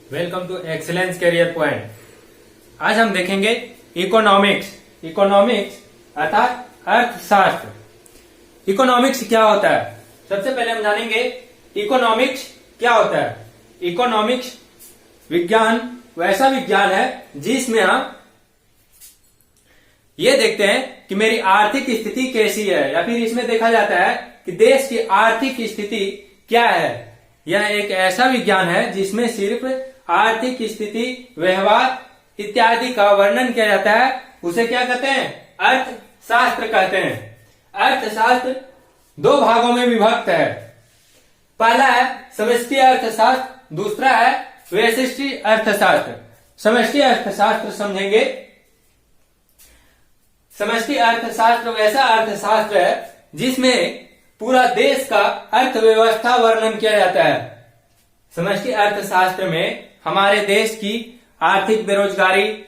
Welcome to Excellence Career Point. आज हम देखेंगे इकोनॉमिक्स अर्थात अर्थशास्त्र। इकोनॉमिक्स क्या होता है, सबसे पहले हम जानेंगे इकोनॉमिक्स क्या होता है। इकोनॉमिक्स विज्ञान वैसा विज्ञान है जिसमें हम ये देखते हैं कि मेरी आर्थिक स्थिति कैसी है, या फिर इसमें देखा जाता है कि देश की आर्थिक स्थिति क्या है। यह एक ऐसा विज्ञान है जिसमें सिर्फ आर्थिक स्थिति, व्यवहार इत्यादि का वर्णन किया जाता है। उसे क्या कहते हैं? अर्थशास्त्र कहते हैं। अर्थशास्त्र दो भागों में विभक्त है। पहला है समष्टि अर्थशास्त्र, दूसरा है व्यष्टि अर्थशास्त्र। समष्टि अर्थशास्त्र समझेंगे। समष्टि अर्थशास्त्र वैसा अर्थशास्त्र है जिसमें पूरा देश का अर्थव्यवस्था वर्णन किया जाता है। समष्टि अर्थशास्त्र में हमारे देश की आर्थिक बेरोजगारी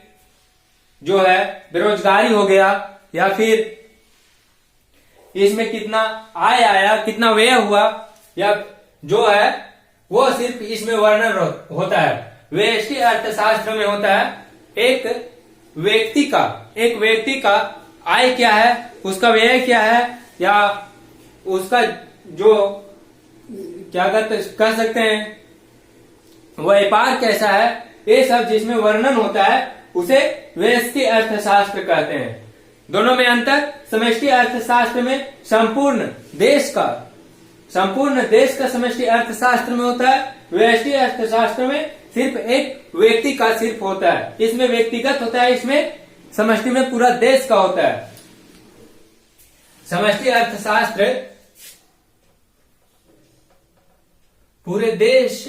जो है, बेरोजगारी हो गया, या फिर इसमें कितना आय आया, कितना व्यय हुआ, या जो है वो सिर्फ इसमें वर्णन होता है। व्यष्टि अर्थशास्त्र में होता है एक व्यक्ति का आय क्या है, उसका व्यय क्या है, या उसका जो क्या कह सकते हैं व्यापार कैसा है, ये सब जिसमें वर्णन होता है उसे व्यष्टि अर्थशास्त्र कहते हैं। दोनों में अंतर, समष्टि अर्थशास्त्र में संपूर्ण देश का समष्टि अर्थशास्त्र में होता है। व्यष्टि अर्थशास्त्र में सिर्फ एक व्यक्ति का सिर्फ होता है, इसमें व्यक्तिगत होता है, इसमें समष्टि में पूरा देश का होता है। समष्टि अर्थशास्त्र पूरे देश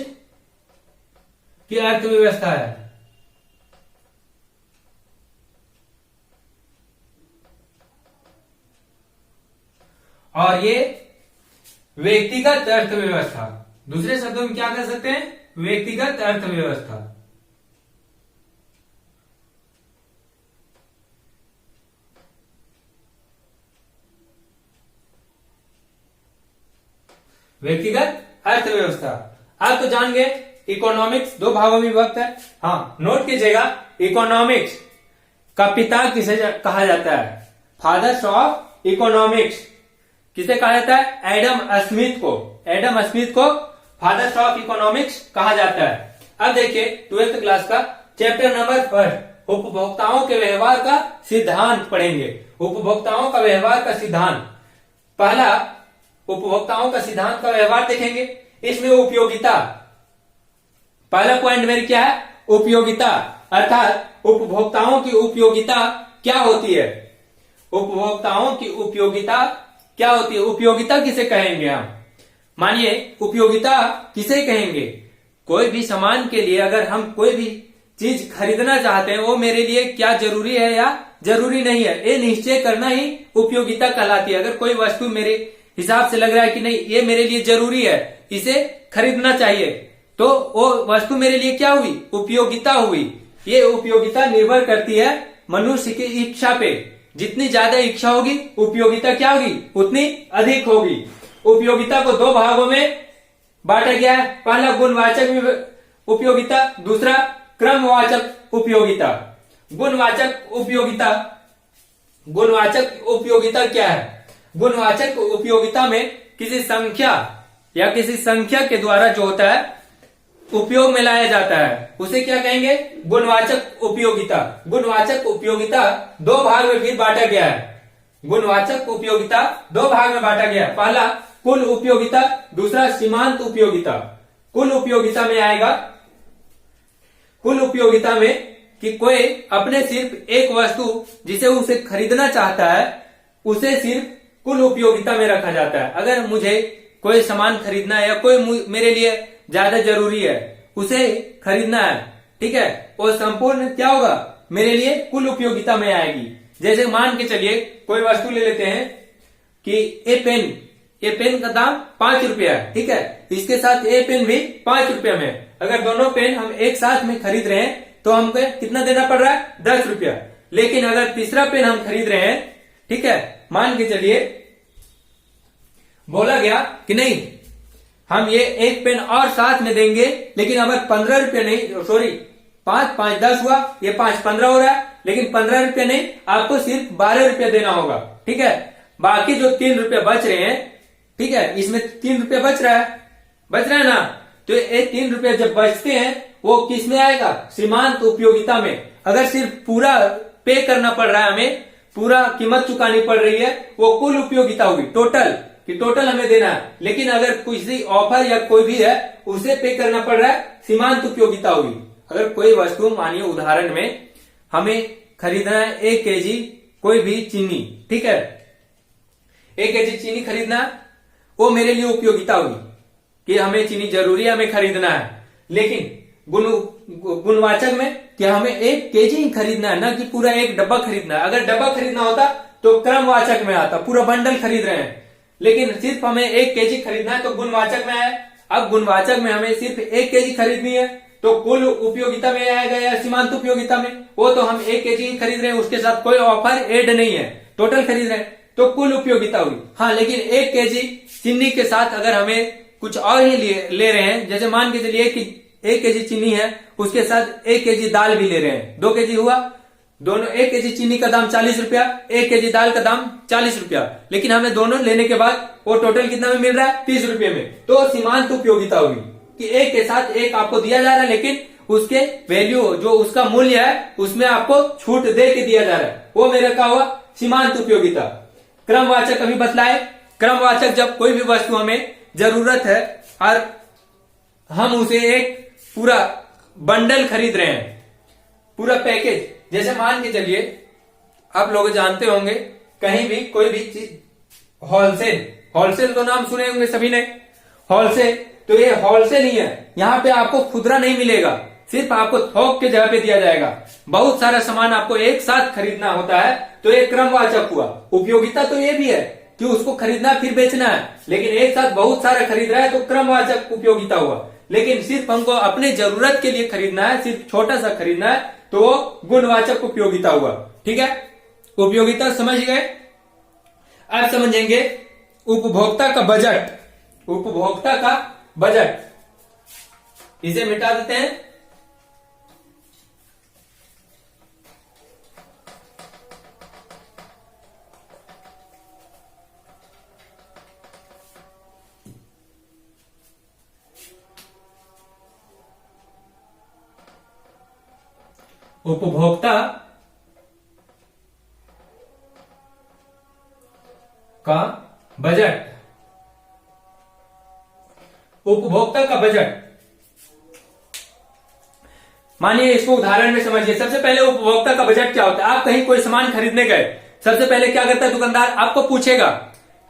की अर्थव्यवस्था है। और ये व्यक्तिगत अर्थव्यवस्था, दूसरे शब्दों में क्या कह सकते हैं? व्यक्तिगत अर्थव्यवस्था। व्यक्तिगत अर्थव्यवस्था। आप तो जान गए इकोनॉमिक्स दो भागों में विभक्त है। हाँ, नोट कीजिएगा, इकोनॉमिक्स का पिता किसे कहा जाता है? फादर्स ऑफ इकोनॉमिक्स किसे कहा जाता है? एडम स्मिथ को फादर्स ऑफ इकोनॉमिक्स कहा जाता है। अब देखिए 12th क्लास का चैप्टर नंबर 1 उपभोक्ताओं के व्यवहार का सिद्धांत पढ़ेंगे। उपभोक्ताओं का व्यवहार का सिद्धांत, पहला उपभोक्ताओं का सिद्धांत का व्यवहार देखेंगे। इसमें उपयोगिता, पहला पॉइंट मेरी क्या है? उपयोगिता, अर्थात उपभोक्ताओं की उपयोगिता क्या होती है? उपभोक्ताओं की उपयोगिता क्या होती है? उपयोगिता किसे कहेंगे हम? मानिए उपयोगिता किसे कहेंगे? कोई भी सामान के लिए अगर हम कोई भी चीज खरीदना चाहते हैं, वो मेरे लिए क्या जरूरी है या जरूरी नहीं है, ये निश्चय करना ही उपयोगिता कहलाती है। अगर कोई वस्तु मेरे हिसाब से लग रहा है कि नहीं ये मेरे लिए जरूरी है, इसे खरीदना चाहिए, तो वो वस्तु मेरे लिए क्या हुई? उपयोगिता हुई। ये उपयोगिता निर्भर करती है मनुष्य की इच्छा पे। जितनी ज्यादा इच्छा होगी उपयोगिता क्या होगी? उतनी अधिक होगी। उपयोगिता को दो भागों में बांटा गया है। पहला गुणवाचक उपयोगिता, दूसरा क्रमवाचक उपयोगिता। गुणवाचक उपयोगिता क्या है? गुणवाचक उपयोगिता में किसी संख्या या किसी संख्या के द्वारा जो होता है उपयोग में लाया जाता है, उसे क्या कहेंगे? गुणवाचक उपयोगिता। गुणवाचक उपयोगिता दो भाग में फिर बांटा गया है। गुणवाचक उपयोगिता दो भाग में बांटा गया है। पहला कुल उपयोगिता, दूसरा सीमांत उपयोगिता। कुल उपयोगिता में आएगा, कुल उपयोगिता में कि कोई अपने सिर्फ एक वस्तु जिसे उसे खरीदना चाहता है, उसे सिर्फ कुल उपयोगिता में रखा जाता है। अगर मुझे कोई सामान खरीदना है या कोई मेरे लिए ज्यादा जरूरी है, उसे खरीदना है, ठीक है, वो संपूर्ण क्या होगा? मेरे लिए कुल उपयोगिता में आएगी। जैसे मान के चलिए कोई वस्तु ले लेते हैं कि ये पेन का दाम 5 रुपया है, ठीक है, इसके साथ ये पेन भी 5 रुपया में। अगर दोनों पेन हम एक साथ में खरीद रहे हैं तो हमको कितना देना पड़ रहा है? 10 रुपया। लेकिन अगर तीसरा पेन हम खरीद रहे हैं, ठीक है, मान के चलिए बोला गया कि नहीं हम ये एक पेन और साथ में देंगे, लेकिन अगर 15 रुपये नहीं, सॉरी 5 5 10 हुआ, ये 5 15 हो रहा है, लेकिन 15 रुपये नहीं, आपको सिर्फ 12 रुपये देना होगा। ठीक है, बाकी जो 3 रुपये बच रहे हैं, ठीक है, इसमें 3 रुपये बच रहा है ना, तो ये 3 रुपये जब बचते हैं वो किस में आएगा, सीमांत उपयोगिता में। अगर सिर्फ पूरा पे करना पड़ रहा है, हमें पूरा कीमत चुकानी पड़ रही है, वो कुल उपयोगिता हुई, टोटल, कि टोटल हमें देना है। लेकिन अगर किसी ऑफर या कोई भी है उसे पे करना पड़ रहा है, सीमांत उपयोगिता हुई। अगर कोई वस्तु, मानिए उदाहरण में हमें खरीदना है 1 केजी कोई भी चीनी, ठीक है, 1 केजी चीनी खरीदना है, वो मेरे लिए उपयोगिता हुई कि हमें चीनी जरूरी है, हमें खरीदना है। लेकिन गुणवाचक में कि हमें 1 केजी ही खरीदना है, ना कि पूरा 1 डब्बा खरीदना है। अगर डब्बा खरीदना होता तो क्रमवाचक में आता, पूरा बंडल खरीद रहे हैं, लेकिन सिर्फ हमें 1 केजी खरीदना है तो गुणवाचक में आया। अब गुणवाचक में हमें सिर्फ 1 केजी खरीदनी है तो कुल उपयोगिता में आएगा या सीमांत उपयोगिता में, वो तो हम 1 केजी ही खरीद रहे हैं, उसके साथ कोई ऑफर एड नहीं है, टोटल खरीद रहे हैं तो कुल उपयोगिता हुई। हाँ, लेकिन 1 केजी चीनी के साथ अगर हमें कुछ और ही ले रहे हैं, जैसे मान के चलिए कि 1 केजी चीनी है, उसके साथ 1 केजी दाल भी ले रहे हैं, 2 केजी हुआ, दोनों 1 केजी चीनी का दाम 40 रुपया, 1 केजी दाल का दाम 40 रुपया, लेकिन हमें दोनों लेने के बाद वो टोटल कितना में मिल रहा है, 30 रुपये में। तो सीमांत उपयोगिता हुई कि 1 के साथ 1 आपको दिया जा रहा है, लेकिन उसके वैल्यू जो उसका मूल्य है उसमें आपको छूट दे के दिया जा रहा है, वो मेरा क्या हुआ, सीमांत उपयोगिता। क्रमवाचक अभी बतलाए, क्रमवाचक जब कोई भी वस्तु हमें जरूरत है और हम उसे एक पूरा बंडल खरीद रहे हैं, पूरा पैकेज, जैसे मान के चलिए आप लोग जानते होंगे कहीं भी कोई भी चीज होलसेल तो नाम सुने होंगे सभी ने, होलसेल, तो ये होलसेल ही है, यहाँ पे आपको खुदरा नहीं मिलेगा, सिर्फ आपको थोक के जगह पे दिया जाएगा। बहुत सारा सामान आपको एक साथ खरीदना होता है तो ये क्रमवाचक हुआ। उपयोगिता तो ये भी है कि उसको खरीदना फिर बेचना है, लेकिन एक साथ बहुत सारा खरीद रहा है तो क्रमवाचक उपयोगिता हुआ। लेकिन सिर्फ हमको अपने जरूरत के लिए खरीदना है, सिर्फ छोटा सा खरीदना है तो वो गुणवाचक उपयोगिता हुआ। ठीक है, उपयोगिता समझ गए। अब समझेंगे उपभोक्ता का बजट। उपभोक्ता का बजट, इसे मिटा देते हैं। उपभोक्ता का बजट। उपभोक्ता का बजट, मानिए इसको उदाहरण में समझिए। सबसे पहले उपभोक्ता का बजट क्या होता है, आप कहीं कोई सामान खरीदने गए, सबसे पहले क्या करता है दुकानदार, आपको पूछेगा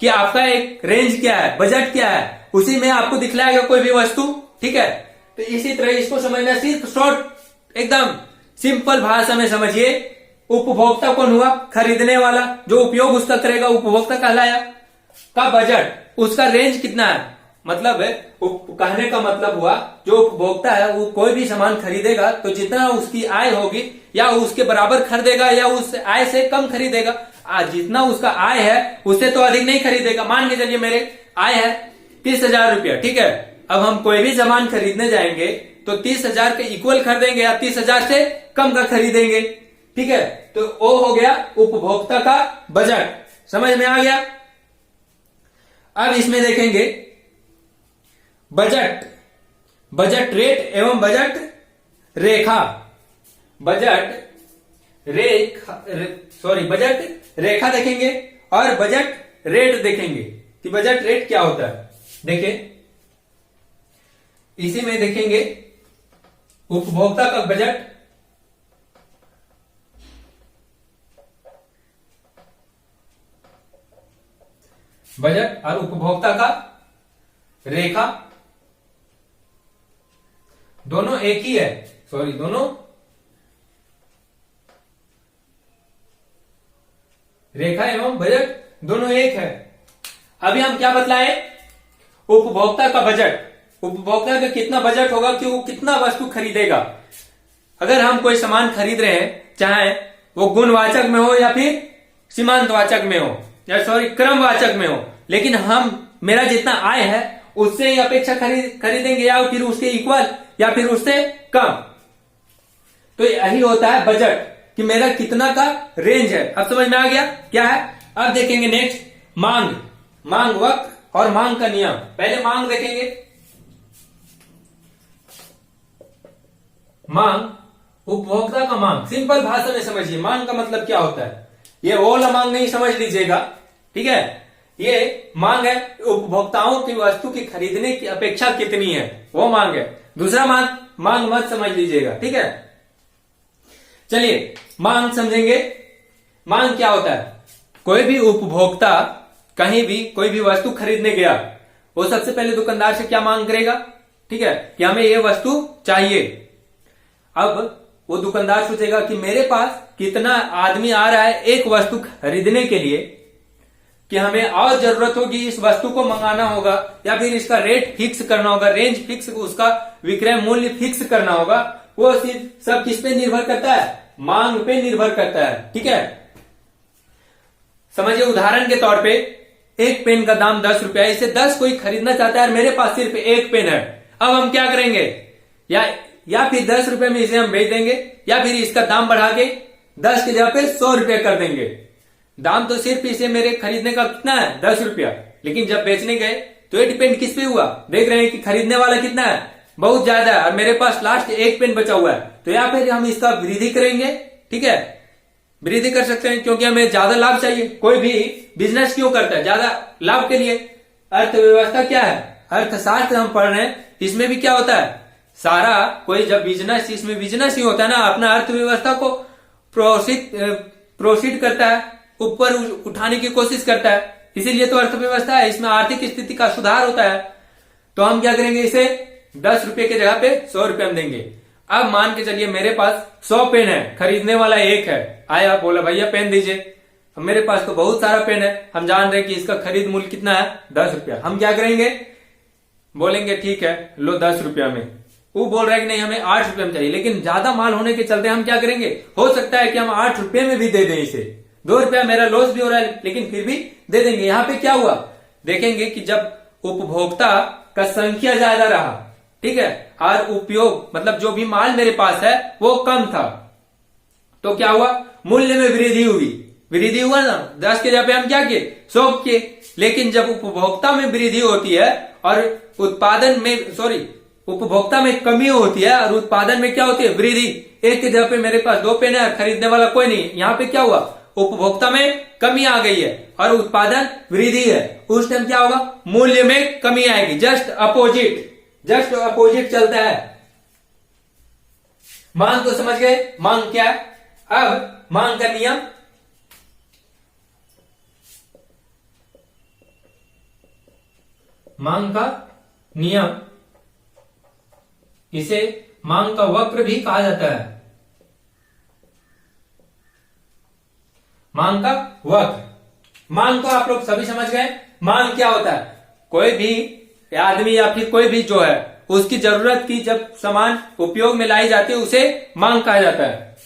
कि आपका एक रेंज क्या है, बजट क्या है, उसी में आपको दिखलाएगा कोई भी वस्तु। ठीक है, तो इसी तरह इसको समझना, सिर्फ शॉर्ट एकदम सिंपल भाषा में समझिए। उपभोक्ता कौन हुआ, खरीदने वाला, जो उपयोग उसका करेगा उपभोक्ता कहलाया। का बजट, उसका रेंज कितना है, मतलब है कहने का मतलब हुआ जो उपभोक्ता है वो कोई भी सामान खरीदेगा तो जितना उसकी आय होगी या उसके बराबर खरीदेगा या उस आय से कम खरीदेगा। जितना उसका आय है उससे तो अधिक नहीं खरीदेगा। मान के चलिए मेरे आय है 30,000 रुपया, ठीक है, अब हम कोई भी सामान खरीदने जाएंगे तो 30,000 के इक्वल खरीदेंगे या 30,000 से कम का खरीदेंगे। ठीक है, तो वो हो गया उपभोक्ता का बजट। समझ में आ गया। अब इसमें देखेंगे बजट, बजट रेट एवं बजट रेखा। बजट रेखा देखेंगे और बजट रेट देखेंगे कि बजट रेट क्या होता है। देखिए इसी में देखेंगे उपभोक्ता का बजट, बजट और उपभोक्ता का रेखा दोनों एक ही है, सॉरी दोनों रेखा एवं बजट दोनों एक है। अभी हम क्या बतलाए, उपभोक्ता का बजट, उपभोक्ता का कितना बजट होगा कि वो कितना वस्तु खरीदेगा। अगर हम कोई सामान खरीद रहे हैं, चाहे वो गुणवाचक में हो या फिर सीमांतवाचक में हो या सॉरी क्रमवाचक में हो, लेकिन हम मेरा जितना आय है उससे ही अपेक्षा खरीदेंगे या फिर उसके इक्वल या फिर उससे कम। तो यही होता है बजट कि मेरा कितना का रेंज है। अब समझ में आ गया क्या है। अब देखेंगे नेक्स्ट मांग। मांग वक्र और मांग का नियम। पहले मांग देखेंगे। मांग उपभोक्ता का मांग। सिंपल भाषा में समझिए मांग का मतलब क्या होता है। ये ओल मांग नहीं समझ लीजिएगा, ठीक है। ये मांग है उपभोक्ताओं की वस्तु की खरीदने की अपेक्षा कितनी है, वो मांग है। दूसरा मांग मत समझ लीजिएगा, ठीक है। चलिए मांग समझेंगे। मांग क्या होता है। कोई भी उपभोक्ता कहीं भी कोई भी वस्तु खरीदने गया, वो सबसे पहले दुकानदार से क्या मांग करेगा, ठीक है, कि हमें ये वस्तु चाहिए। अब वो दुकानदार सोचेगा कि मेरे पास कितना आदमी आ रहा है एक वस्तु खरीदने के लिए, कि हमें और जरूरत होगी, इस वस्तु को मंगाना होगा या फिर इसका रेट फिक्स करना होगा, रेंज फिक्स, उसका विक्रय मूल्य फिक्स करना होगा। वो सिर्फ सब किस पे निर्भर करता है, मांग पे निर्भर करता है, ठीक है। समझिए उदाहरण के तौर पे एक पेन का दाम 10 रुपया, इसे 10 कोई खरीदना चाहता है और मेरे पास सिर्फ एक पेन है। अब हम क्या करेंगे, या फिर 10 रुपए में इसे हम बेच देंगे या फिर इसका दाम बढ़ा के 10 की जगह पे 100 रुपया कर देंगे। दाम तो सिर्फ इसे मेरे खरीदने का कितना है, 10 रुपया, लेकिन जब बेचने गए तो ये डिपेंड किस पे हुआ, देख रहे हैं कि खरीदने वाला कितना है, बहुत ज्यादा है और मेरे पास लास्ट एक पेन बचा हुआ है, तो या फिर हम इसका वृद्धि करेंगे, ठीक है। वृद्धि कर सकते हैं क्योंकि हमें ज्यादा लाभ चाहिए। कोई भी बिजनेस क्यों करता है, ज्यादा लाभ के लिए। अर्थव्यवस्था क्या है, अर्थशास्त्र हम पढ़ रहे हैं, इसमें भी क्या होता है, सारा कोई जब बिजनेस, इसमें बिजनेस ही होता है ना, अपना अर्थव्यवस्था को प्रोसीड करता है, ऊपर उठाने की कोशिश करता है, इसीलिए तो अर्थव्यवस्था है, इसमें आर्थिक स्थिति का सुधार होता है। तो हम क्या करेंगे, इसे 10 रुपए की जगह पे 100 रुपए हम देंगे। अब मान के चलिए मेरे पास 100 पेन है, खरीदने वाला एक है, आया बोला भैया पेन दीजिए। मेरे पास तो बहुत सारा पेन है, हम जान रहे हैं कि इसका खरीद मूल्य कितना है, 10 रुपया। हम क्या करेंगे, बोलेंगे ठीक है लो 10 रुपया में। वो बोल रहा है कि नहीं हमें 8 रुपए में चाहिए, लेकिन ज्यादा माल होने के चलते हम क्या करेंगे, हो सकता है कि हम 8 रुपए में भी दे दें इसे। 2 रुपया मेरा लॉस भी हो रहा है लेकिन फिर भी दे देंगे। यहाँ पे क्या हुआ, देखेंगे कि जब उपभोक्ता का संख्या ज्यादा रहा, ठीक है, और उपयोग मतलब जो भी माल मेरे पास है वो कम था, तो क्या हुआ, मूल्य में वृद्धि हुई। वृद्धि हुआ ना, 10 के जगह पे हम क्या किए, 100 किए। लेकिन जब उपभोक्ता में वृद्धि होती है और उत्पादन में, उपभोक्ता में कमी होती है और उत्पादन में क्या होती है, वृद्धि। एक के जगह पे मेरे पास 2 पेन है, खरीदने वाला कोई नहीं, यहाँ पे क्या हुआ, उपभोक्ता में कमी आ गई है और उत्पादन वृद्धि है। उस टाइम क्या होगा, मूल्य में कमी आएगी। जस्ट अपोजिट चलता है। मांग को समझ गए, मांग क्या है। अब मांग का नियम, मांग का नियम, इसे मांग का वक्र भी कहा जाता है। मांग का वक्र, मांग को आप लोग सभी समझ गए। मांग क्या होता है, कोई भी आदमी या फिर कोई भी जो है उसकी जरूरत की जब सामान उपयोग में लाई जाती है उसे मांग कहा जाता है।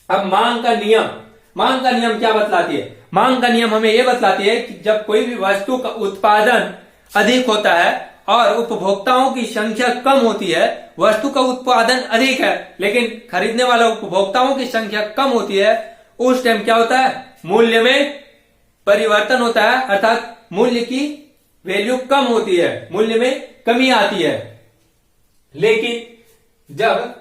अब मांग का नियम क्या बतलाती है, मांग का नियम हमें यह बतलाती है कि जब कोई भी वस्तु का उत्पादन अधिक होता है और उपभोक्ताओं की संख्या कम होती है, वस्तु का उत्पादन अधिक है लेकिन खरीदने वाला उपभोक्ताओं की संख्या कम होती है, उस टाइम क्या होता है, मूल्य में परिवर्तन होता है, अर्थात मूल्य की वैल्यू कम होती है, मूल्य में कमी आती है। लेकिन जब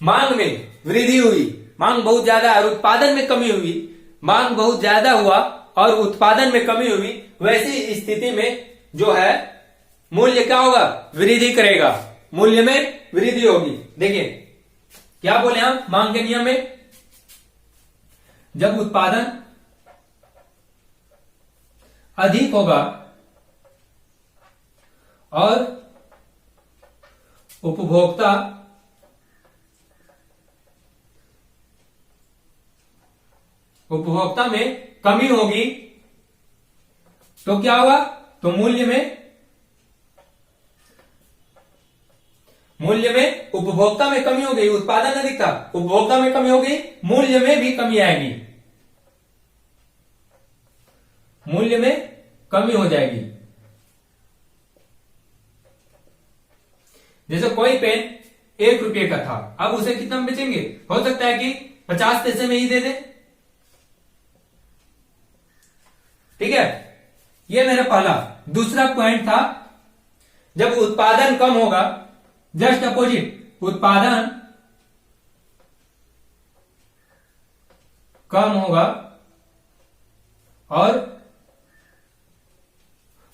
मांग में वृद्धि हुई, मांग बहुत ज्यादा और उत्पादन में कमी हुई, मांग बहुत ज्यादा हुआ और उत्पादन में कमी हुई, वैसी स्थिति में जो है मूल्य क्या होगा, वृद्धि करेगा, मूल्य में वृद्धि होगी। देखिए क्या बोले हम मांग के नियम में, जब उत्पादन अधिक होगा और उपभोक्ता में कमी होगी तो क्या होगा, तो मूल्य में उपभोक्ता में कमी हो गई, उत्पादन अधिक था, उपभोक्ता में कमी हो गई, मूल्य में भी कमी आएगी, मूल्य में कमी हो जाएगी। जैसे कोई पेन 1 रुपये का था, अब उसे कितना में बेचेंगे? हो सकता है कि 50 पैसे में ही दे दे। ठीक है, ये मेरा पहला। दूसरा पॉइंट था, जब उत्पादन कम होगा, जस्ट अपोजिट, उत्पादन कम होगा और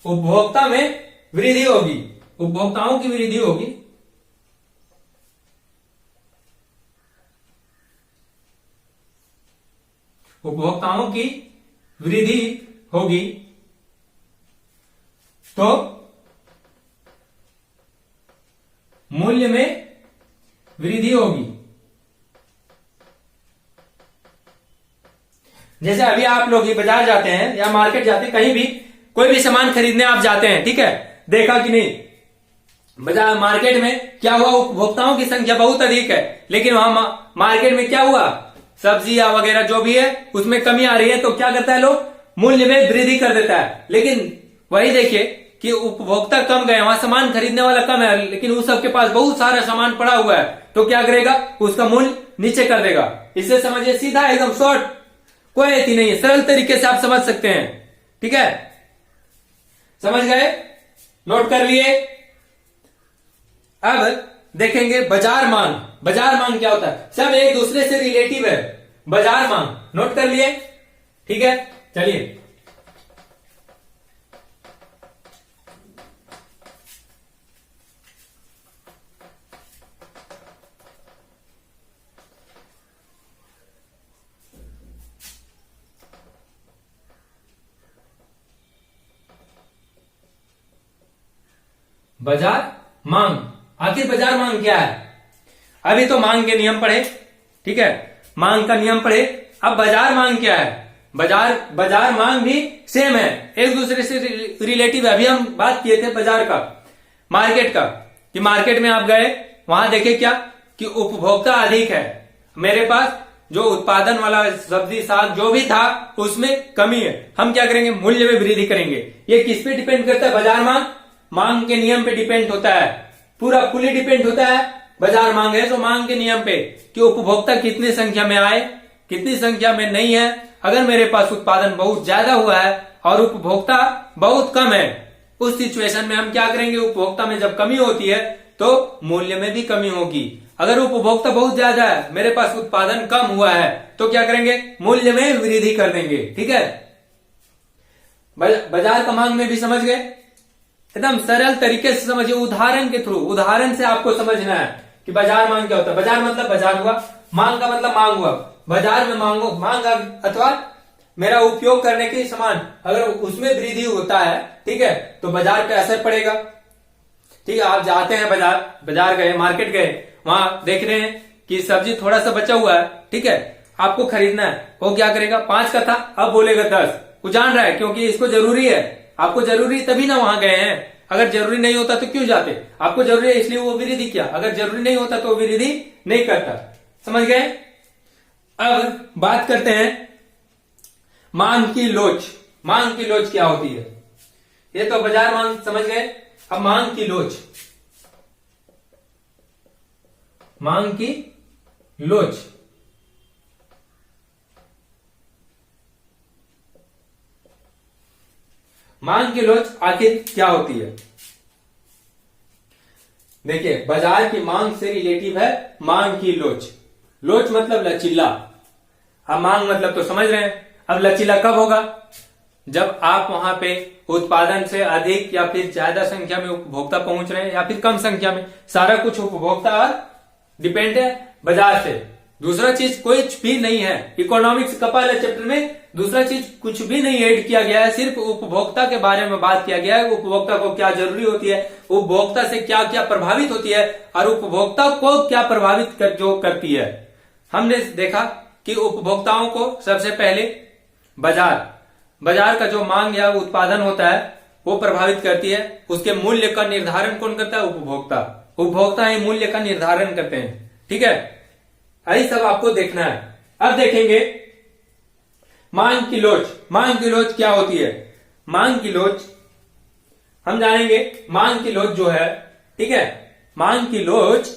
उपभोक्ता में वृद्धि होगी, उपभोक्ताओं की वृद्धि होगी, उपभोक्ताओं की वृद्धि होगी, तो मूल्य में वृद्धि होगी। जैसे अभी आप लोग ये बाजार जाते हैं या मार्केट जाते हैं, कहीं भी कोई भी सामान खरीदने आप जाते हैं, ठीक है, देखा कि नहीं, बाजार मार्केट में क्या हुआ, उपभोक्ताओं की संख्या बहुत अधिक है, लेकिन वहां मार्केट में क्या हुआ, सब्जियां वगैरह जो भी है उसमें कमी आ रही है, तो क्या करता है लोग, मूल्य में वृद्धि कर देता है। लेकिन वही देखिए कि उपभोक्ता कम गए, वहां सामान खरीदने वाला कम है, लेकिन उस सबके पास बहुत सारा सामान पड़ा हुआ है, तो क्या करेगा, उसका मूल्य नीचे कर देगा। इससे समझिए, सीधा एकदम शॉर्ट, कोई ऐसी नहीं है, सरल तरीके से आप समझ सकते हैं। ठीक है, समझ गए, नोट कर लिए। अब देखेंगे बाजार मांग। बाजार मांग क्या होता है, सब एक दूसरे से रिलेटिव है। बाजार मांग नोट कर लिए, ठीक है, चलिए। बाजार मांग, आखिर बाजार मांग क्या है? अभी तो मांग के नियम पढ़े, ठीक है, मांग का नियम पढ़े। अब बाजार मांग क्या है? बाजार मांग भी सेम है, एक दूसरे से रिलेटिव है। अभी हम बात किए थे बाजार का, मार्केट का, कि मार्केट में आप गए, वहां देखे क्या कि उपभोक्ता अधिक है, मेरे पास जो उत्पादन वाला सब्जी साग जो भी था उसमें कमी है, हम क्या करेंगे, मूल्य में वृद्धि करेंगे। ये किस पे डिपेंड करता है? बाजार मांग, मांग के नियम पे डिपेंड होता है, पूरा फुली डिपेंड होता है। बाजार मांग है तो मांग के नियम पे कि उपभोक्ता कितनी संख्या में आए, कितनी संख्या में नहीं है। अगर मेरे पास उत्पादन बहुत ज्यादा हुआ है और उपभोक्ता बहुत कम है, उस सिचुएशन में हम क्या करेंगे, उपभोक्ता में जब कमी होती है तो मूल्य में भी कमी होगी। अगर उपभोक्ता बहुत ज्यादा है, मेरे पास उत्पादन कम हुआ है, तो क्या करेंगे, मूल्य में वृद्धि कर देंगे। ठीक है, बाजार का मांग में भी समझ गए, एकदम सरल तरीके से समझिए, उदाहरण के थ्रू, उदाहरण से आपको समझना है कि बाजार मांग क्या होता है। बाजार मतलब बाजार हुआ, मांग का मतलब मांग हुआ। बाजार में मांग अथवा मेरा उपयोग करने के सामान अगर उसमें वृद्धि होता है, ठीक है, तो बाजार पे असर पड़ेगा। ठीक है, आप जाते हैं बाजार गए, मार्केट गए, वहां देख रहे हैं कि सब्जी थोड़ा सा बचा हुआ है, ठीक है, आपको खरीदना है, वो क्या करेगा, 5 का था अब बोलेगा 10, वो जान रहा है क्योंकि इसको जरूरी है, आपको जरूरी तभी ना वहां गए हैं। अगर जरूरी नहीं होता तो क्यों जाते, आपको जरूरी है इसलिए वो वृद्धि किया, अगर जरूरी नहीं होता तो वृद्धि नहीं करता। समझ गए? अब बात करते हैं मांग की लोच। मांग की लोच क्या होती है? ये तो बाजार मांग समझ गए, अब मांग की लोच। मांग की लोच मांग की लोच आखिर क्या होती है? देखिए, बाजार की मांग से रिलेटिव है मांग की लोच। लोच मतलब लचीला, अब मांग मतलब तो समझ रहे हैं। अब लचीला कब होगा? जब आप वहां पे उत्पादन से अधिक या फिर ज्यादा संख्या में उपभोक्ता पहुंच रहे हैं या फिर कम संख्या में, सारा कुछ उपभोक्ता डिपेंड है बाजार से। दूसरा चीज कुछ भी नहीं है, इकोनॉमिक्स का पहले चैप्टर में दूसरा चीज कुछ भी नहीं ऐड किया गया है, सिर्फ उपभोक्ता के बारे में बात किया गया है। उपभोक्ता को क्या जरूरी होती है, उपभोक्ता से क्या क्या प्रभावित होती है और उपभोक्ता को क्या प्रभावित करती है। हमने देखा कि उपभोक्ताओं को सबसे पहले बाजार का जो मांग या उत्पादन होता है वो प्रभावित करती है। उसके मूल्य का निर्धारण कौन करता है? उपभोक्ता ही मूल्य का निर्धारण करते हैं। ठीक है, यही सब आपको देखना है। अब देखेंगे मांग की लोच। मांग की लोच क्या होती है? मांग की लोच हम जानेंगे। मांग की लोच जो है, ठीक है, मांग की लोच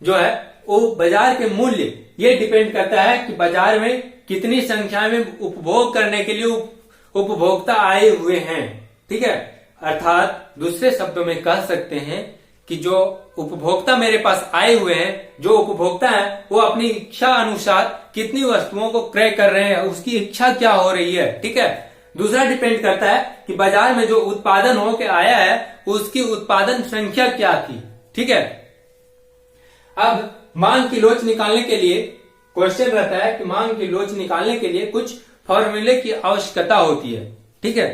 जो है वो बाजार के मूल्य, ये डिपेंड करता है कि बाजार में कितनी संख्या में उपभोग करने के लिए उपभोक्ता आए हुए हैं। ठीक है, अर्थात दूसरे शब्दों में कह सकते हैं कि जो उपभोक्ता मेरे पास आए हुए हैं, जो उपभोक्ता हैं, वो अपनी इच्छा अनुसार कितनी वस्तुओं को क्रय कर रहे हैं, उसकी इच्छा क्या हो रही है। ठीक है, दूसरा डिपेंड करता है कि बाजार में जो उत्पादन होके आया है उसकी उत्पादन संख्या क्या थी। ठीक है, अब मांग की लोच निकालने के लिए क्वेश्चन रहता है कि मांग की लोच निकालने के लिए कुछ फॉर्मूले की आवश्यकता होती है। ठीक है,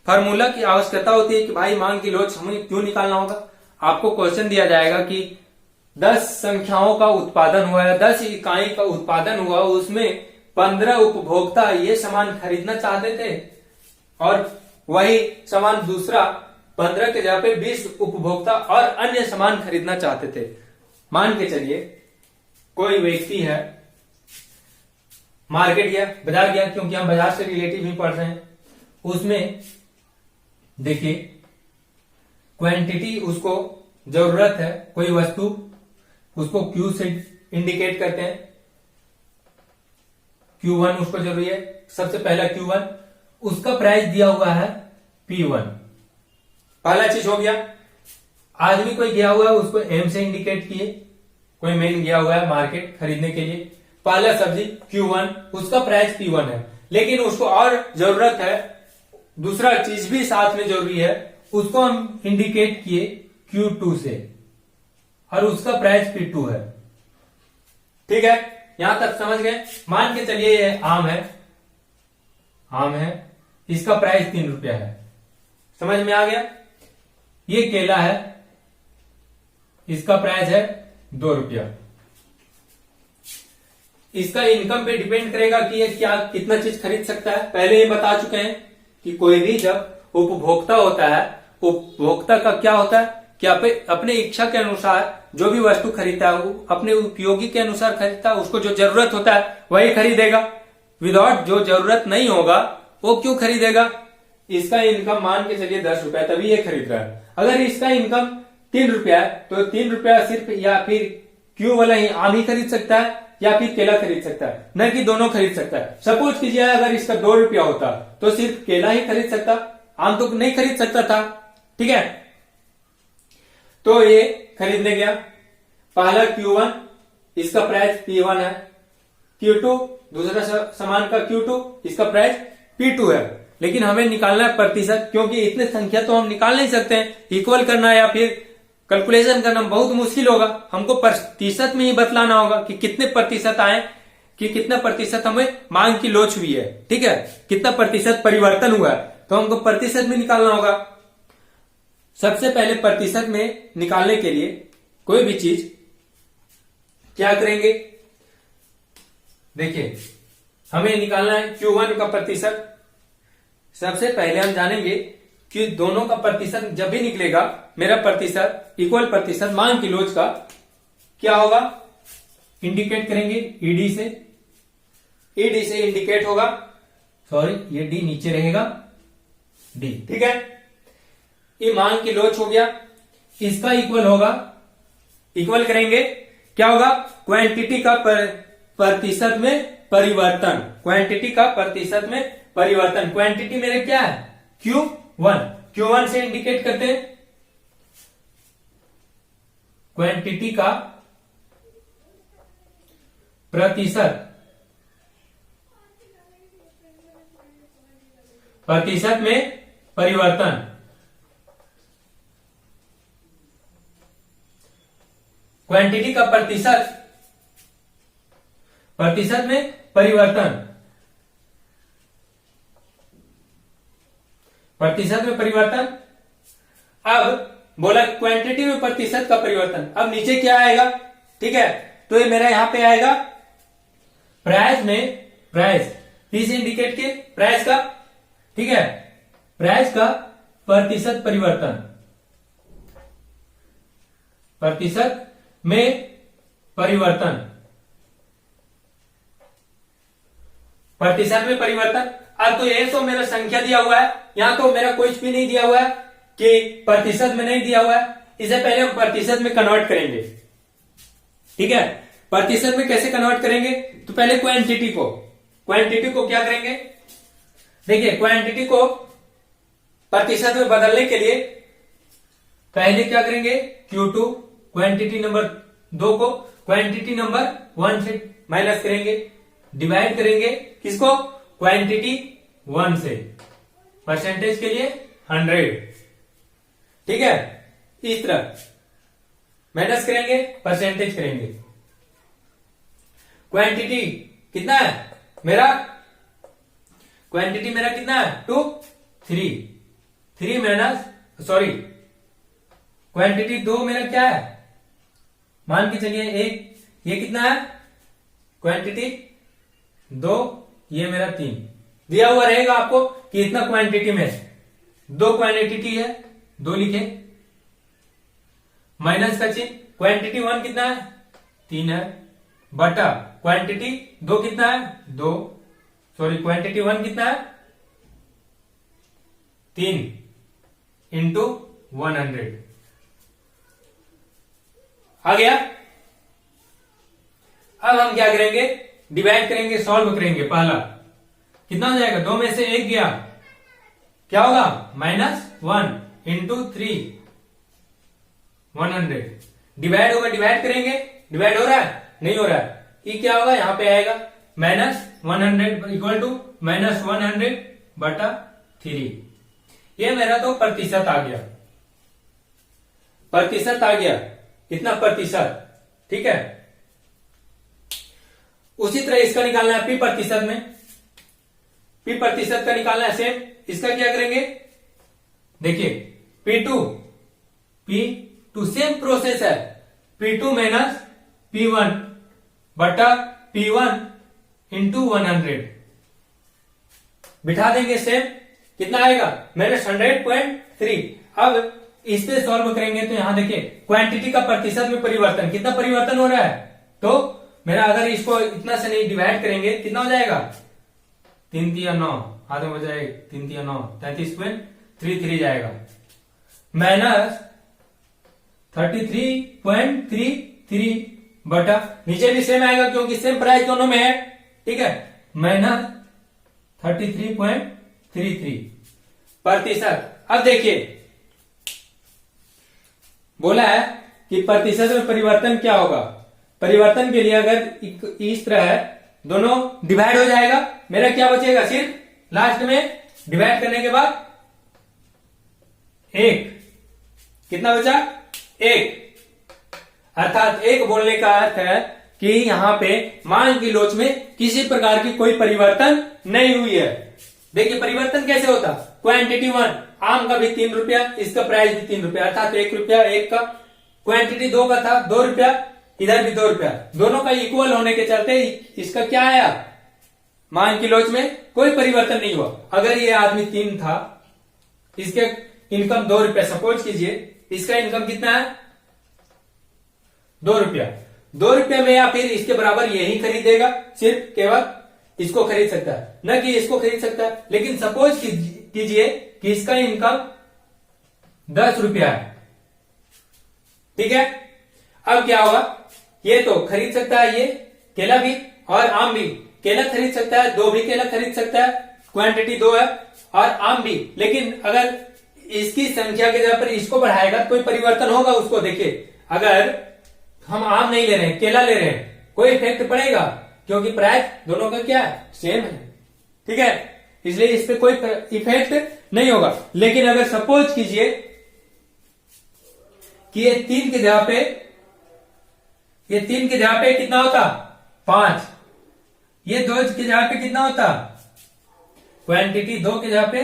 फार्मूला की आवश्यकता होती है कि भाई मांग की लोच हमें क्यों निकालना होगा। आपको क्वेश्चन दिया जाएगा कि 10 संख्याओं का उत्पादन हुआ है, 10 इकाई का उत्पादन हुआ, उसमें 15 उपभोक्ता ये सामान खरीदना चाहते थे और वही सामान दूसरा 15 के जगह पे 20 उपभोक्ता और अन्य सामान खरीदना चाहते थे। मान के चलिए कोई व्यक्ति है, मार्केट गया, बाजार गया, क्योंकि हम बाजार से रिलेटिव ही पढ़ रहे हैं। उसमें देखिए क्वांटिटी उसको जरूरत है, कोई वस्तु, उसको क्यू से इंडिकेट करते हैं। Q1 उसको जरूरी है, सबसे पहला Q1, उसका प्राइस दिया हुआ है P1। पहला चीज हो गया। आदमी कोई गया हुआ है, उसको M से इंडिकेट किए, कोई मैन गया हुआ है मार्केट खरीदने के लिए, पहला सब्जी Q1, उसका प्राइस P1 है, लेकिन उसको और जरूरत है, दूसरा चीज भी साथ में जरूरी है, उसको हम इंडिकेट किए Q2 से और उसका प्राइस P2 है। ठीक है, यहां तक समझ गए। मान के चलिए ये आम है, इसका प्राइस 3 रुपया है, समझ में आ गया। ये केला है, इसका प्राइस है 2 रुपया। इसका इनकम पे डिपेंड करेगा कि ये क्या कितना चीज खरीद सकता है। पहले ये बता चुके हैं कि कोई भी जब उपभोक्ता होता है, उपभोक्ता का क्या होता है कि अपने इच्छा के अनुसार जो भी वस्तु खरीदता है वो अपने उपयोगी के अनुसार खरीदता है। उसको जो जरूरत होता है वही खरीदेगा, विदाउट जो जरूरत नहीं होगा वो क्यों खरीदेगा। इसका इनकम मान के चलिए 10 रुपया, तभी ये खरीद रहा है। अगर इसका इनकम 3 रुपया है तो 3 रुपया सिर्फ या फिर क्यों वाला ही आम ही खरीद सकता है या फिर केला खरीद सकता है, न कि दोनों खरीद सकता है। सपोज कीजिए अगर इसका 2 रुपया होता तो सिर्फ केला ही खरीद सकता, आम तो नहीं खरीद सकता था। ठीक है, तो ये खरीदने गया, पहला Q1, इसका प्राइस P1 है, Q2 दूसरा सामान का Q2, इसका प्राइस P2 है। लेकिन हमें निकालना है प्रतिशत, क्योंकि इतने संख्या तो हम निकाल नहीं सकते हैं, इक्वल करना या फिर कैलकुलेशन करना बहुत मुश्किल होगा। हमको प्रतिशत में ही बतलाना होगा कि कितने प्रतिशत आए, कि कितना प्रतिशत हमें मांग की लोच हुई है। ठीक है, कितना प्रतिशत परिवर्तन हुआ है, तो हमको प्रतिशत में निकालना होगा। सबसे पहले प्रतिशत में निकालने के लिए कोई भी चीज क्या करेंगे, देखिए हमें निकालना है Q1 का प्रतिशत। सबसे पहले हम जानेंगे कि दोनों का प्रतिशत जब भी निकलेगा, मेरा प्रतिशत इक्वल प्रतिशत मांग की लोच का क्या होगा, इंडिकेट करेंगे ईडी से, ईडी से इंडिकेट होगा, सॉरी ये डी नीचे रहेगा, डी। ठीक है, ये मांग की लोच हो गया। इसका इक्वल होगा, इक्वल करेंगे क्या होगा, क्वांटिटी का प्रतिशत में परिवर्तन, क्वांटिटी का प्रतिशत में परिवर्तन। क्वांटिटी मेरे क्या है Q1, Q1 से इंडिकेट करते हैं क्वांटिटी का प्रतिशत, प्रतिशत में परिवर्तन, क्वांटिटी का प्रतिशत, प्रतिशत में परिवर्तन, प्रतिशत में परिवर्तन। अब बोला क्वांटिटी में प्रतिशत का परिवर्तन, अब नीचे क्या आएगा, ठीक है, तो ये मेरा यहां पे आएगा प्राइस में, प्राइस पी से इंडिकेट के प्राइस का, ठीक है, प्राइस का प्रतिशत परिवर्तन, प्रतिशत में परिवर्तन, प्रतिशत में परिवर्तन। अब तो ये तो मेरा संख्या दिया हुआ है, यहां तो मेरा कुछ भी नहीं दिया हुआ है कि प्रतिशत में नहीं दिया हुआ है। इसे पहले हम प्रतिशत में कन्वर्ट करेंगे। ठीक है, प्रतिशत में कैसे कन्वर्ट करेंगे? तो पहले क्वांटिटी को क्या करेंगे? देखिए, क्वांटिटी को प्रतिशत में बदलने के लिए पहले क्या करेंगे? Q2 क्वांटिटी नंबर 2 को क्वांटिटी नंबर 1 से माइनस करेंगे, डिवाइड करेंगे किसको? क्वांटिटी 1 से, परसेंटेज के लिए 100। ठीक है, इस तरह माइनस करेंगे, परसेंटेज करेंगे। क्वांटिटी कितना है मेरा? क्वांटिटी मेरा कितना है? 2 3 माइनस सॉरी क्वांटिटी 2 मेरा क्या है? मान के चलिए 1। ये कितना है? क्वांटिटी 2, ये मेरा 3 दिया हुआ रहेगा आपको कि इतना क्वांटिटी में 2 क्वांटिटी है, 2 लिखे, माइनस का चिन्ह। क्वांटिटी 1 कितना है? 3 है, बटा क्वांटिटी 2 कितना है? 2 सॉरी क्वांटिटी 1 कितना है? 3 इंटू 100 आ गया। अब हम क्या करेंगे? डिवाइड करेंगे, सॉल्व करेंगे। पहला कितना हो जाएगा? 2 में से 1 गया, क्या होगा? -1 इंटू 3 100 डिवाइड होगा, डिवाइड करेंगे, डिवाइड हो रहा है? नहीं हो रहा है। ये क्या होगा? यहां पे आएगा -100 इक्वल टू -100 बटा 3। ये मेरा तो प्रतिशत आ गया, प्रतिशत आ गया, इतना प्रतिशत। ठीक है, उसी तरह इसका निकालना है पी प्रतिशत में, पी प्रतिशत का निकालना है सेम। इसका क्या करेंगे? देखिए P2 सेम प्रोसेस है, P2 माइनस P1 बटा P1 इंटू 100 बिठा देंगे सेम। कितना आएगा? -100.3। अब इससे सॉल्व करेंगे तो यहां देखिए क्वांटिटी का प्रतिशत में परिवर्तन, कितना परिवर्तन हो रहा है? तो मेरा अगर इसको इतना से नहीं डिवाइड करेंगे, कितना हो जाएगा? 3 3 9 आधे हो जाएगा, 3 3 9 33.33 जाएगा, -33.33 बटा नीचे भी सेम आएगा क्योंकि सेम प्राइस दोनों में है। ठीक है, -33.33 प्रतिशत। अब देखिए बोला है कि प्रतिशत में परिवर्तन क्या होगा? परिवर्तन के लिए अगर इस तरह है, दोनों डिवाइड हो जाएगा, मेरा क्या बचेगा? सिर्फ लास्ट में डिवाइड करने के बाद 1 कितना बचा? 1। अर्थात 1 बोलने का अर्थ है कि यहां पे मांग की लोच में किसी प्रकार की कोई परिवर्तन नहीं हुई है। देखिए परिवर्तन कैसे होता? क्वांटिटी 1 आम का भी 3 रुपया, इसका प्राइस भी 3 रुपया, अर्थात 1 रुपया एक का। क्वांटिटी 2 का था 2 रुपया, इधर भी 2 रुपया, दोनों का इक्वल होने के चलते इसका क्या आया? मांग की लोच में कोई परिवर्तन नहीं हुआ। अगर ये आदमी 3 था, इसके इनकम 2 रुपया, सपोज कीजिए इसका इनकम कितना है? 2 रुपया। 2 रुपया में या फिर इसके बराबर यही खरीदेगा, सिर्फ केवल इसको खरीद सकता है, न कि इसको खरीद सकता है। लेकिन सपोज कीजिए कि इसका इनकम 10 रुपया है। ठीक है, अब क्या होगा? ये तो खरीद सकता है, ये केला भी और आम भी। केला खरीद सकता है, 2 भी केला खरीद सकता है, क्वांटिटी 2 है, और आम भी। लेकिन अगर इसकी संख्या के जगह पर इसको बढ़ाएगा तो कोई परिवर्तन होगा उसको। देखिए अगर हम आम नहीं ले रहे हैं, केला ले रहे हैं, कोई इफेक्ट पड़ेगा क्योंकि प्राइस दोनों का क्या है? सेम है। ठीक है, इसलिए इस पे कोई इफेक्ट नहीं होगा। लेकिन अगर सपोज कीजिए कि ये 3 की जगह पे कितना होता? 5। ये 2 की जगह पे कितना होता? क्वांटिटी 2 की जगह पे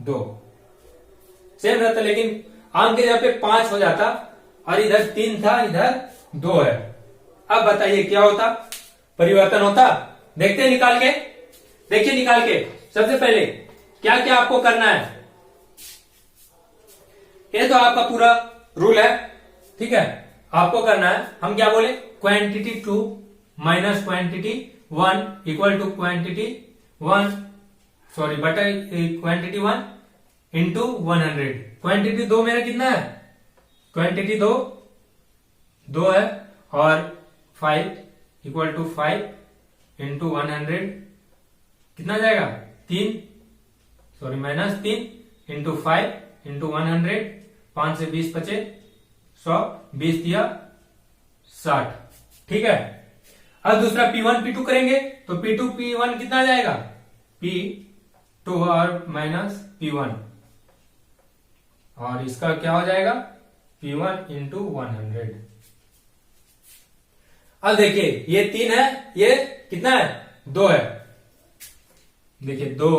2 सेम रहता, लेकिन आम की जगह पे 5 हो जाता, और इधर 3 था, इधर 2 है। अब बताइए क्या होता? परिवर्तन होता? देखते हैं निकाल के। देखिए निकाल के सबसे पहले क्या क्या आपको करना है। ये तो आपका पूरा रूल है। ठीक है, आपको करना है, हम क्या बोले? Quantity 2 minus quantity 1 equal to quantity 1 sorry बटा क्वांटिटी 1 इंटू 100। क्वांटिटी 2 मेरा कितना है? क्वांटिटी दो है, और 5 इक्वल टू 5 इंटू 100 कितना जाएगा 3, सॉरी -3 इंटू 5 इंटू 100, 5 से 20 बचे 100, 20 दिया 60। ठीक है, अब दूसरा P1 P2 करेंगे तो P2 P1 कितना जाएगा P2 और माइनस P1, और इसका क्या हो जाएगा P1 इंटू 100। अब देखिए ये 3 है, ये कितना है 2 है। देखिए 2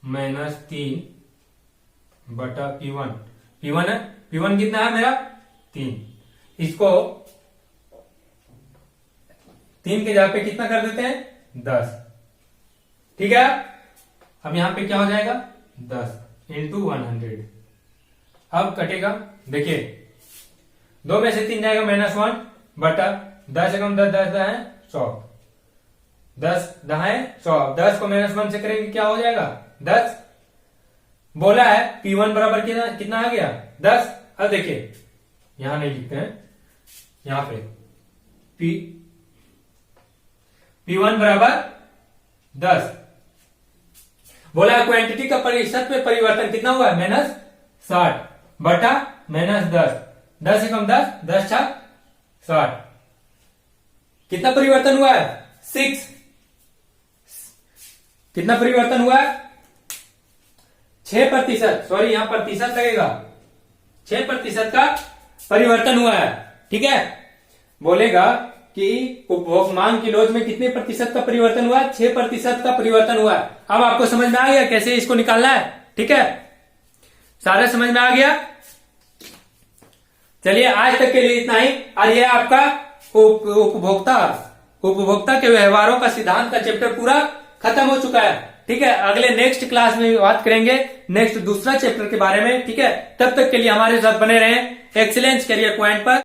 माइनस 3 बटा P1 है, P1 कितना है मेरा 3, इसको 3 के जगह पे कितना कर देते हैं 10। ठीक है, अब यहां पे क्या हो जाएगा 10 इंटू 100। अब कटेगा, देखिए 2 में से 3 जाएगा -1 बटा 10 से कम 10 10 है 100, 10 10 है 100। 10 को -1 से करेंगे क्या हो जाएगा 10। बोला है P1 बराबर कितना आ गया 10। अब देखिए यहां नहीं लिखते हैं, यहां पे P1 बराबर 10। बोला क्वांटिटी का प्रतिशत में परिवर्तन कितना हुआ है -60 बटा -10, 10 से कम 10 10 छक 60, कितना परिवर्तन हुआ है 6। कितना परिवर्तन हुआ है 6%, सॉरी यहां प्रतिशत लगेगा, 6% का परिवर्तन हुआ है। ठीक है, बोलेगा कि उपभोग मांग की लोच में कितने प्रतिशत का परिवर्तन हुआ है 6% का परिवर्तन हुआ है। अब आपको समझ में आ गया कैसे इसको निकालना है। ठीक है, सारा समझ में आ गया। चलिए आज तक के लिए इतना ही। और यह आपका उपभोक्ता के व्यवहारों का सिद्धांत का चैप्टर पूरा खत्म हो चुका है। ठीक है, अगले नेक्स्ट क्लास में बात करेंगे नेक्स्ट दूसरा चैप्टर के बारे में। ठीक है, तब तक के लिए हमारे साथ बने रहें एक्सीलेंस करियर पॉइंट पर।